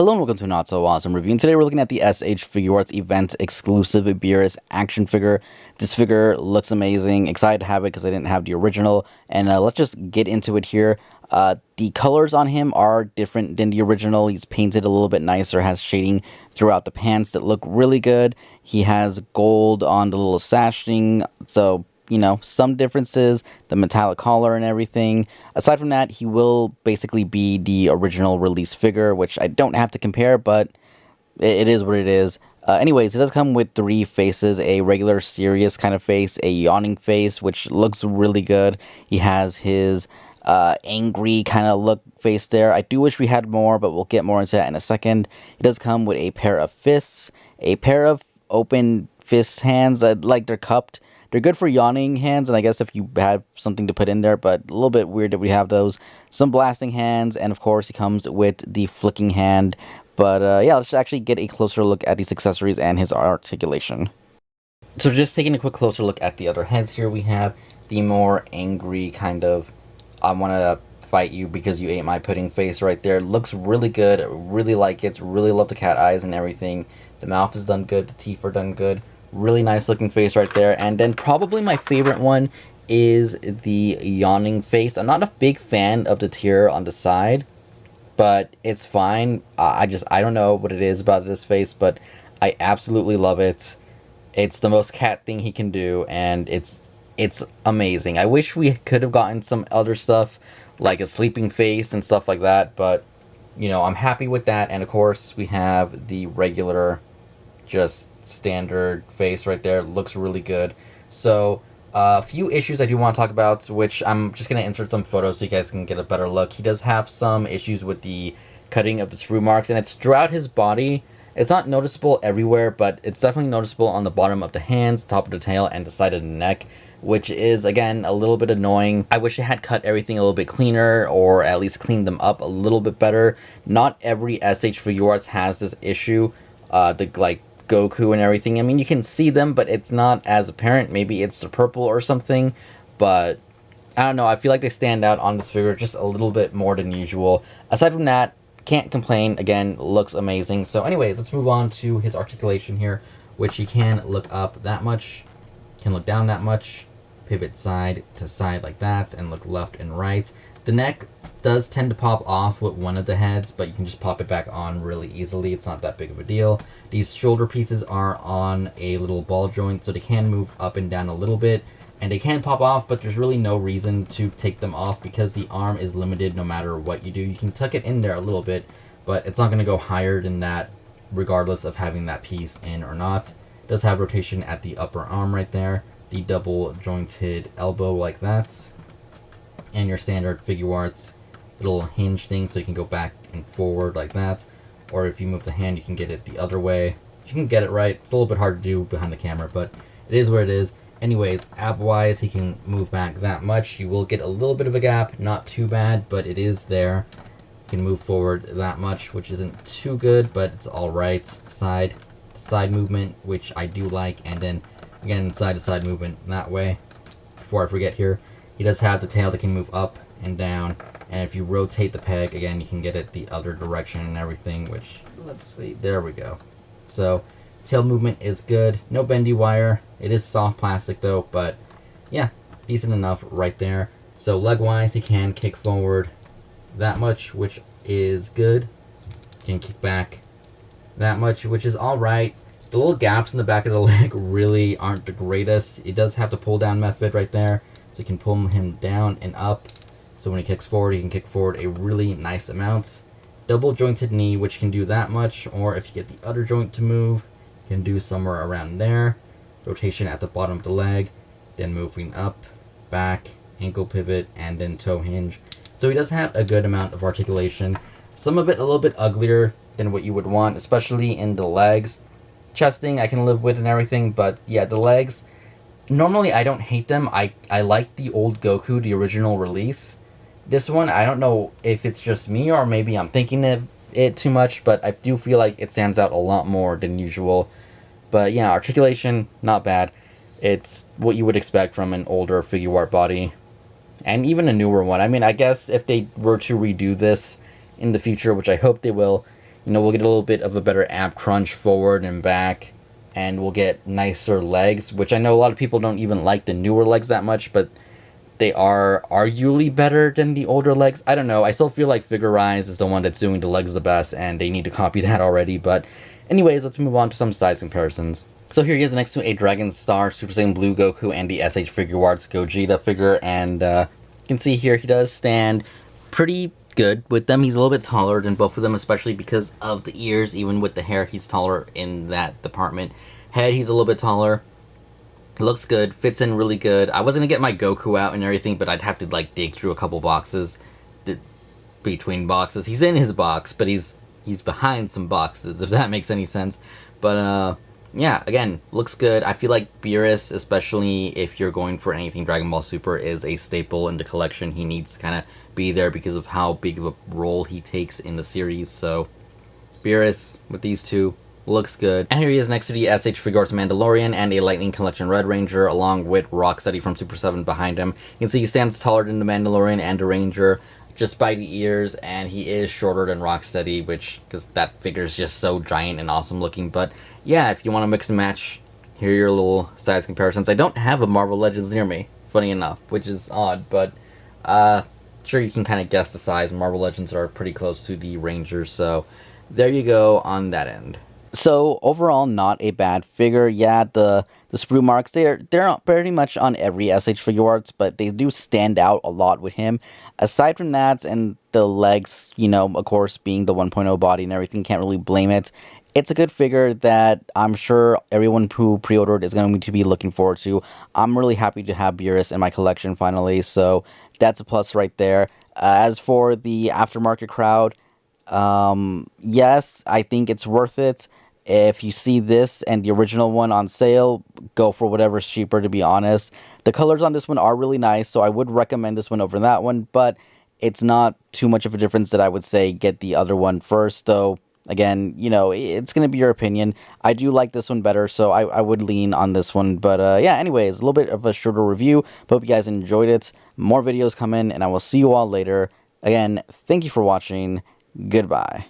Hello and welcome to Not So Awesome Review, and today we're looking at the SH Figuarts event exclusive Beerus action figure. This figure looks amazing. Excited to have it because I didn't have the original, and let's just get into it here. The colors on him are different than the original. He's painted a little bit nicer, has shading throughout the pants that look really good. He has gold on the little sashing, so some differences, the metallic collar and everything. Aside from that, he will basically be the original release figure, which I don't have to compare, but it is what it is. Anyways, it does come with three faces: a regular serious kind of face, a yawning face, which looks really good. He has his angry kind of look face there. I do wish we had more, but we'll get more into that in a second. It does come with a pair of fists, a pair of open fist hands, like they're cupped. They're good for yawning hands, and I guess if you have something to put in there, but a little bit weird that we have those. Some blasting hands, and of course he comes with the flicking hand. But yeah, let's actually get a closer look at these accessories and his articulation. So just taking a quick closer look at the other heads here, we have the more angry kind of, I want to fight you because you ate my pudding face right there. Looks really good, really like it, really love the cat eyes and everything. The mouth is done good, the teeth are done good. Really nice looking face right there. And then probably my favorite one is the Yawning Face. I'm not a big fan of the tear on the side, but it's fine. I don't know what it is about this face, but I absolutely love it. It's the most cat thing he can do, and it's amazing. I wish we could have gotten some other stuff, like a sleeping face and stuff like that, but I'm happy with that. And of course, we have the regular, just standard face right there. Looks really good. So a few issues I do want to talk about, which I'm just going to insert some photos so you guys can get a better look. He does have some issues with the cutting of the sprue marks, and it's throughout his body. It's not noticeable everywhere, but it's definitely noticeable on the bottom of the hands, top of the tail, and the side of the neck, which is, again, a little bit annoying. I wish it had cut everything a little bit cleaner, or at least cleaned them up a little bit better. Not every SH Figuarts has this issue. Goku and everything. I mean, you can see them, but it's not as apparent. Maybe it's the purple or something, but I don't know. I feel like they stand out on this figure just a little bit more than usual. Aside from that, can't complain. Again, looks amazing. So anyways, let's move on to his articulation here, which he can look up that much, can look down that much, pivot side to side like that, and look left and right. The neck does tend to pop off with one of the heads, but you can just pop it back on really easily. It's not that big of a deal. These shoulder pieces are on a little ball joint, so they can move up and down a little bit, and they can pop off, but there's really no reason to take them off because the arm is limited no matter what you do. You can tuck it in there a little bit, but it's not going to go higher than that regardless of having that piece in or not. It does have rotation at the upper arm right there, the double jointed elbow like that, and your standard Figuarts little hinge thing so you can go back and forward like that, or if you move the hand you can get it the other way. You can get it right. It's a little bit hard to do behind the camera, but it is what it is. Anyways, ab wise he can move back that much. You will get a little bit of a gap, not too bad, but it is there. You can move forward that much, which isn't too good, but it's alright. Side to side movement, which I do like, and then again side to side movement that way. Before I forget here, he does have the tail that can move up and down, and if you rotate the peg, again, you can get it the other direction and everything, which, let's see, there we go. So, tail movement is good. No bendy wire. It is soft plastic, though, but, yeah, decent enough right there. So, leg-wise, he can kick forward that much, which is good. Can kick back that much, which is alright. The little gaps in the back of the leg really aren't the greatest. It does have the pull-down method right there, so you can pull him down and up. So when he kicks forward, he can kick forward a really nice amount. Double jointed knee, which can do that much, or if you get the other joint to move, you can do somewhere around there. Rotation at the bottom of the leg, then moving up, back, ankle pivot, and then toe hinge. So he does have a good amount of articulation. Some of it a little bit uglier than what you would want, especially in the legs. Chesting I can live with and everything, but yeah, the legs, normally I don't hate them. I like the old Goku, the original release. This one, I don't know if it's just me or maybe I'm thinking of it too much, but I do feel like it stands out a lot more than usual. But yeah, articulation, not bad. It's what you would expect from an older Figuart body, and even a newer one. I mean, I guess if they were to redo this in the future, which I hope they will, You know, we'll get a little bit of a better ab crunch forward and back, and we'll get nicer legs, which I know a lot of people don't even like the newer legs that much, but they are arguably better than the older legs. I don't know. I still feel like Figuarts is the one that's doing the legs the best, and they need to copy that already. But anyways, let's move on to some size comparisons. So here he is next to a Dragon Star Super Saiyan Blue Goku and the SH Figuarts Gogeta figure, and you can see here he does stand pretty good with them. He's a little bit taller than both of them, especially because of the ears. Even with the hair, he's taller in that department. Head, he's a little bit taller. Looks good, fits in really good. I was gonna get my Goku out and everything, but I'd have to like dig through a couple boxes, between boxes. He's in his box, but he's behind some boxes, if that makes any sense. But yeah, again, looks good. I feel like Beerus, especially if you're going for anything Dragon Ball Super, is a staple in the collection. He needs to kind of be there because of how big of a role he takes in the series. So Beerus with these two. Looks good. And here he is next to the SH Figuarts Mandalorian and a Lightning Collection Red Ranger, along with Rocksteady from Super 7 behind him. You can see he stands taller than the Mandalorian and the Ranger, just by the ears, and he is shorter than Rocksteady, because that figure is just so giant and awesome looking. But yeah, if you want to mix and match, here are your little size comparisons. I don't have a Marvel Legends near me, funny enough, which is odd, but sure, you can kind of guess the size. Marvel Legends are pretty close to the Ranger, so there you go on that end. So overall, not a bad figure. Yeah, the sprue marks, they're pretty much on every SH Figuarts, but they do stand out a lot with him. Aside from that, and the legs, you know, of course, being the 1.0 body and everything, can't really blame it. It's a good figure that I'm sure everyone who pre-ordered is going to be looking forward to. I'm really happy to have Beerus in my collection finally, so that's a plus right there. As for the aftermarket crowd, yes, I think it's worth it. If you see this and the original one on sale, go for whatever's cheaper, to be honest. The colors on this one are really nice, so I would recommend this one over that one, but it's not too much of a difference that I would say get the other one first, though. Again, you know, it's going to be your opinion. I do like this one better, so I would lean on this one. But yeah, anyways, a little bit of a shorter review. Hope you guys enjoyed it. More videos come in, and I will see you all later. Again, thank you for watching. Goodbye.